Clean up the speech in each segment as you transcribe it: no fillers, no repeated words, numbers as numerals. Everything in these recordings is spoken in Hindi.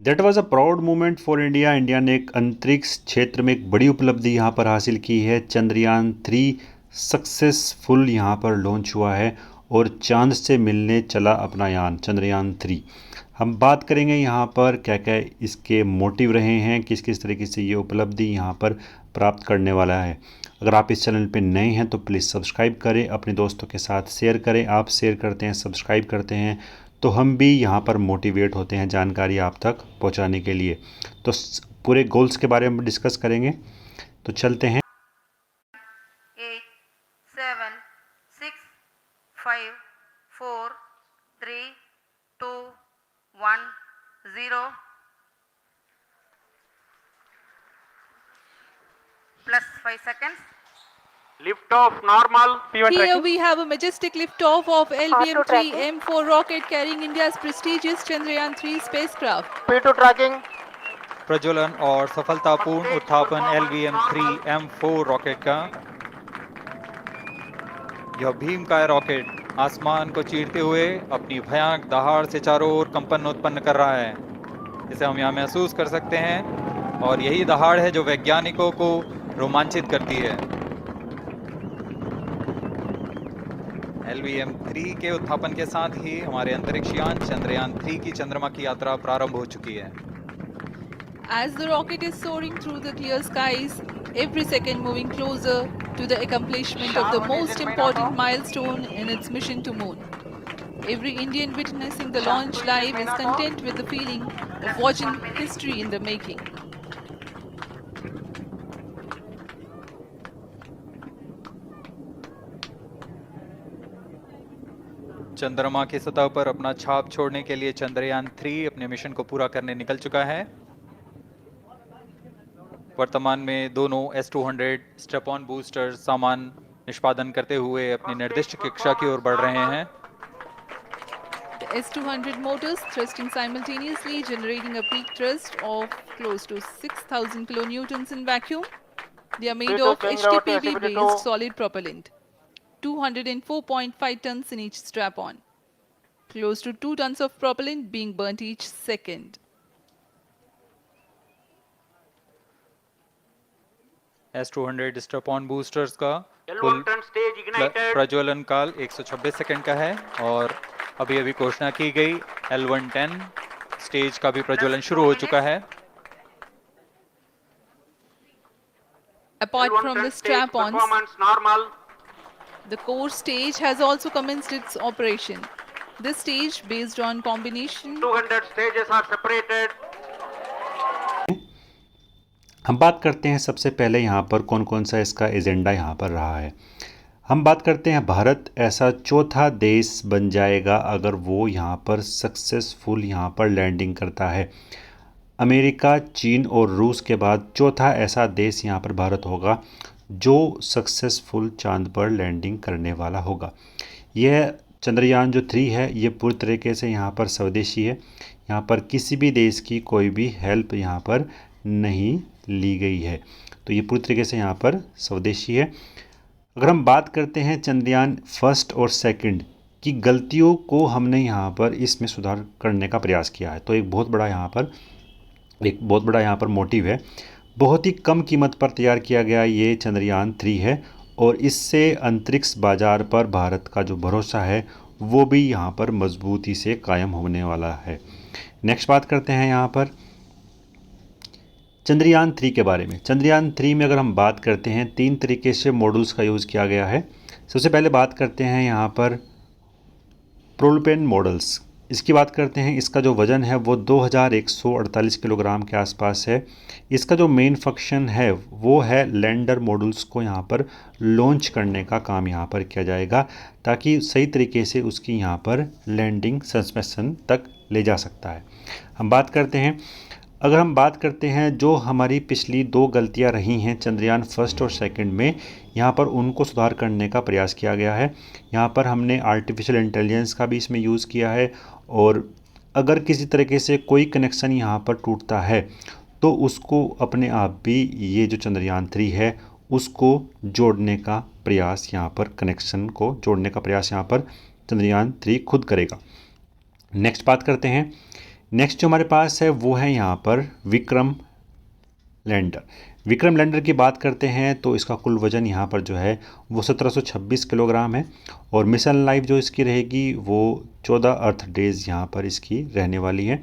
That was a proud moment for India. India ने एक अंतरिक्ष क्षेत्र में एक बड़ी उपलब्धि यहाँ पर हासिल की है। चंद्रयान 3 सक्सेसफुल यहाँ पर लॉन्च हुआ है और चांद से मिलने चला अपना यान चंद्रयान 3। हम बात करेंगे यहाँ पर क्या क्या इसके मोटिव रहे हैं, किस किस तरीके से ये उपलब्धि यहाँ पर प्राप्त करने वाला है। अगर आप इस चैनल पे नए हैं तो प्लीज़ सब्सक्राइब करें, अपने दोस्तों के साथ शेयर करें। आप शेयर करते हैं, सब्सक्राइब करते हैं तो हम भी यहाँ पर मोटिवेट होते हैं जानकारी आप तक पहुँचाने के लिए। तो पूरे गोल्स के बारे में डिस्कस करेंगे, तो चलते हैं। 8, 7, 6, 5, 4, 3, 2, 1, 0. Plus 5 seconds. Lift off normal. Here tracking. we have a majestic liftoff of LVM-3 M4 rocket carrying India's prestigious Chandrayaan-3 spacecraft. P2 tracking. प्रज्वलन और सफलतापूर्ण उत्थापन LVM-3 M4 रॉकेट का। यह भीमकाय रॉकेट आसमान को चीरते हुए अपनी भयानक दहाड़ से चारों ओर कंपन उत्पन्न कर रहा है, जिसे हम यहाँ महसूस कर सकते हैं। और यही दहाड़ है जो वैज्ञानिकों को रोमांचित करती है। LVM-3 के उत्थापन के साथ ही हमारे अंतरिक्ष यान चंद्रयान-3 की चंद्रमा की यात्रा प्रारंभ हो चुकी है। As the rocket is soaring through the clear skies, every second moving closer to the accomplishment of the most important milestone in its mission to moon. Every Indian witnessing the launch live is content with the feeling of watching history in the making. चंद्रमा की सतह पर अपना छाप छोड़ने के लिए चंद्रयान-3 अपने मिशन को पूरा करने निकल चुका है। वर्तमान में दोनों S-200 स्टेप ऑन बूस्टर सामान निष्पादन करते हुए अपनी निर्दिष्ट कक्षा की ओर बढ़ रहे हैं। The S-200 motors thrusting simultaneously, generating a peak thrust of close to 6,000 kilonewtons in vacuum. They are made of HTPB-based solid propellant. 204.5 tons in each strap-on. Close to 2 tons of propellant being burnt each second. S-200 step on boosters का कुल प्रज्वलन काल 126 सेकंड का है और अभी अभी घोषणा की गई L110 स्टेज का भी प्रज्वलन शुरू हो चुका है। Apart from the strap-ons, the core stage has also commenced its operation. This stage, based on combination 200 stages are separated. हम बात करते हैं सबसे पहले यहाँ पर कौन कौन सा इसका एजेंडा यहाँ पर रहा है। हम बात करते हैं भारत ऐसा चौथा देश बन जाएगा अगर वो यहाँ पर सक्सेसफुल यहाँ पर लैंडिंग करता है। अमेरिका, चीन और रूस के बाद चौथा ऐसा देश यहाँ पर भारत होगा जो सक्सेसफुल चांद पर लैंडिंग करने वाला होगा। यह चंद्रयान जो 3 है ये पूरी तरीके से यहाँ पर स्वदेशी है। यहाँ पर किसी भी देश की कोई भी हेल्प यहाँ पर नहीं ली गई है, तो ये पूरी तरीके से यहाँ पर स्वदेशी है। अगर हम बात करते हैं चंद्रयान 1 और 2 की गलतियों को हमने यहाँ पर इसमें सुधार करने का प्रयास किया है, तो एक बहुत बड़ा यहाँ पर मोटिव है। बहुत ही कम कीमत पर तैयार किया गया ये चंद्रयान 3 है और इससे अंतरिक्ष बाजार पर भारत का जो भरोसा है वो भी यहाँ पर मजबूती से कायम होने वाला है। नेक्स्ट बात करते हैं यहाँ पर चंद्रयान 3 के बारे में। चंद्रयान 3 में अगर हम बात करते हैं 3 तरीके से मॉड्यूल्स का यूज़ किया गया है। सबसे पहले बात करते हैं यहाँ पर प्रोपेलर मॉडल्स। इसकी बात करते हैं, इसका जो वज़न है वो 2148 किलोग्राम के आसपास है। इसका जो मेन फंक्शन है वो है लैंडर मॉड्यूल्स को यहाँ पर लॉन्च करने का काम यहाँ पर किया जाएगा ताकि सही तरीके से उसकी यहाँ पर लैंडिंग सस्पेंशन तक ले जा सकता है। अगर हम बात करते हैं जो हमारी पिछली 2 गलतियां रही हैं चंद्रयान 1 और 2 में, यहाँ पर उनको सुधार करने का प्रयास किया गया है। यहाँ पर हमने आर्टिफिशियल इंटेलिजेंस का भी इसमें यूज़ किया है और अगर किसी तरीके से कोई कनेक्शन यहाँ पर टूटता है तो उसको अपने आप भी ये जो चंद्रयान 3 है उसको जोड़ने का प्रयास यहाँ पर चंद्रयान 3 खुद करेगा। नेक्स्ट बात करते हैं नेक्स्ट जो हमारे पास है वो है यहाँ पर विक्रम लैंडर। विक्रम लैंडर की बात करते हैं तो इसका कुल वज़न यहाँ पर जो है वो 1726 किलोग्राम है और मिशन लाइफ जो इसकी रहेगी वो 14 अर्थ डेज़ यहाँ पर इसकी रहने वाली है।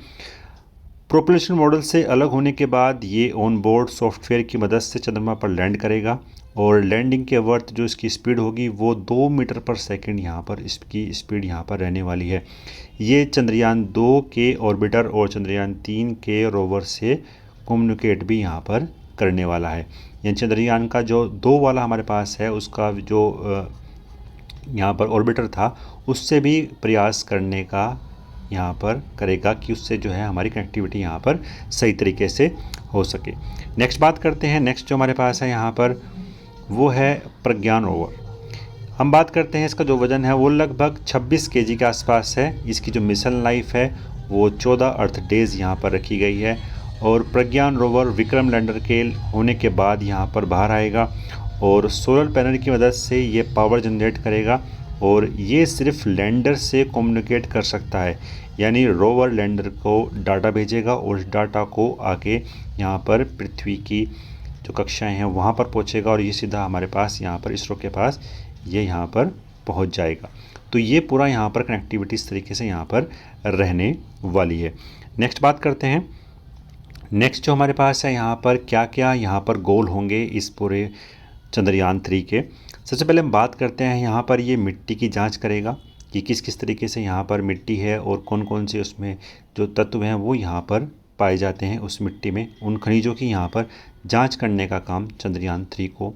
प्रोपल्शन मॉडल से अलग होने के बाद ये ऑन बोर्ड सॉफ्टवेयर की मदद से चंद्रमा पर लैंड करेगा और लैंडिंग के वक्त जो इसकी स्पीड होगी वो 2 मीटर पर सेकंड यहाँ पर इसकी स्पीड यहाँ पर रहने वाली है। ये चंद्रयान 2 के ऑर्बिटर और चंद्रयान 3 के रोवर से कम्युनिकेट भी यहाँ पर करने वाला है। यानी चंद्रयान का जो 2 वाला हमारे पास है उसका जो यहाँ पर ऑर्बिटर था उससे भी प्रयास करने का यहाँ पर करेगा कि उससे जो है हमारी कनेक्टिविटी यहाँ पर सही तरीके से हो सके। नेक्स्ट बात करते हैं, नेक्स्ट जो हमारे पास है यहाँ पर वो है प्रज्ञान रोवर। हम बात करते हैं इसका जो वज़न है वो लगभग 26 केजी के आसपास है। इसकी जो मिशन लाइफ है वो 14 अर्थ डेज़ यहाँ पर रखी गई है और प्रज्ञान रोवर विक्रम लैंडर के होने के बाद यहाँ पर बाहर आएगा और सोलर पैनल की मदद से ये पावर जनरेट करेगा और ये सिर्फ लैंडर से कम्युनिकेट कर सकता है। यानी रोवर लैंडर को डाटा भेजेगा और उस डाटा को आगे यहाँ पर पृथ्वी की जो कक्षाएं हैं वहाँ पर पहुँचेगा और ये सीधा हमारे पास यहाँ पर इसरो के पास ये यहाँ पर पहुँच जाएगा। तो ये पूरा यहाँ पर कनेक्टिविटी इस तरीके से यहाँ पर रहने वाली है। नेक्स्ट बात करते हैं, नेक्स्ट जो हमारे पास है यहाँ पर क्या क्या यहाँ पर गोल होंगे इस पूरे चंद्रयान 3 के। सबसे पहले हम बात करते हैं यहाँ पर ये मिट्टी की जांच करेगा कि किस किस तरीके से यहाँ पर मिट्टी है और कौन कौन से उसमें जो तत्व हैं वो यहाँ पर पाए जाते हैं उस मिट्टी में। उन खनिजों की यहाँ पर जांच करने का काम चंद्रयान 3 को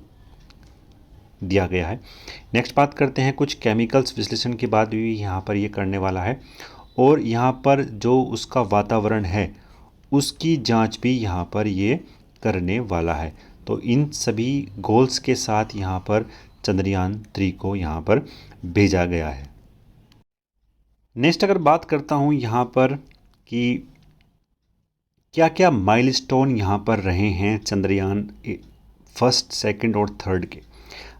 दिया गया है। नेक्स्ट बात करते हैं कुछ केमिकल्स विश्लेषण के बाद भी यहाँ पर ये करने वाला है और यहाँ पर जो उसका वातावरण है उसकी जांच भी यहाँ पर ये करने वाला है। तो इन सभी गोल्स के साथ यहाँ पर चंद्रयान 3 को यहाँ पर भेजा गया है। नेक्स्ट अगर बात करता हूँ यहाँ पर कि क्या क्या माइलस्टोन यहाँ पर रहे हैं चंद्रयान 1, 2 और 3 के।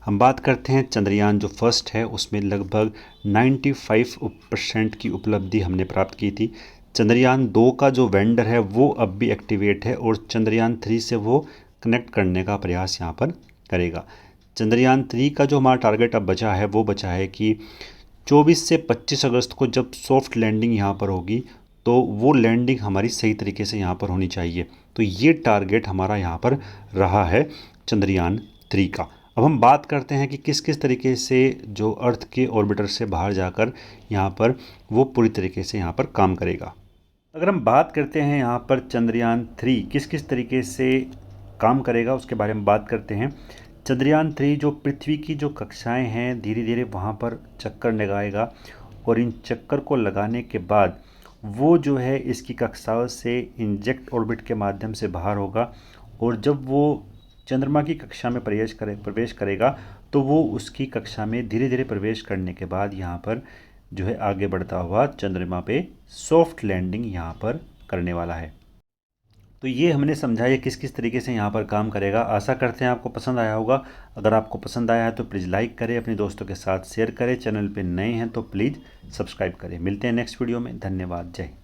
हम बात करते हैं चंद्रयान जो फर्स्ट है उसमें लगभग 95% की उपलब्धि हमने प्राप्त की थी। चंद्रयान 2 का जो वेंडर है वो अब भी एक्टिवेट है और चंद्रयान 3 से वो कनेक्ट करने का प्रयास यहाँ पर करेगा। चंद्रयान 3 का जो हमारा टारगेट अब बचा है वो बचा है कि 24 से 25 अगस्त को जब सॉफ्ट लैंडिंग यहाँ पर होगी तो वो लैंडिंग हमारी सही तरीके से यहाँ पर होनी चाहिए। तो ये टारगेट हमारा यहाँ पर रहा है चंद्रयान 3 का। अब हम बात करते हैं कि किस किस तरीके से जो अर्थ के ऑर्बिटर से बाहर जाकर यहाँ पर वो पूरी तरीके से यहाँ पर काम करेगा। अगर हम बात करते हैं यहाँ पर चंद्रयान 3 किस किस तरीके से काम करेगा उसके बारे में बात करते हैं। चंद्रयान 3 जो पृथ्वी की जो कक्षाएं हैं धीरे धीरे वहाँ पर चक्कर लगाएगा और इन चक्कर को लगाने के बाद वो जो है इसकी कक्षाओं से इंजेक्ट ऑर्बिट के माध्यम से बाहर होगा और जब वो चंद्रमा की कक्षा में प्रवेश करेगा तो वो उसकी कक्षा में धीरे धीरे प्रवेश करने के बाद यहाँ पर जो है आगे बढ़ता हुआ चंद्रमा पे सॉफ्ट लैंडिंग यहाँ पर करने वाला है। तो ये हमने समझाया किस किस तरीके से यहाँ पर काम करेगा। आशा करते हैं आपको पसंद आया होगा। अगर आपको पसंद आया है तो प्लीज़ लाइक करें, अपने दोस्तों के साथ शेयर करें, चैनल पे नए हैं तो प्लीज़ सब्सक्राइब करें। मिलते हैं नेक्स्ट वीडियो में। धन्यवाद। जय हिंद।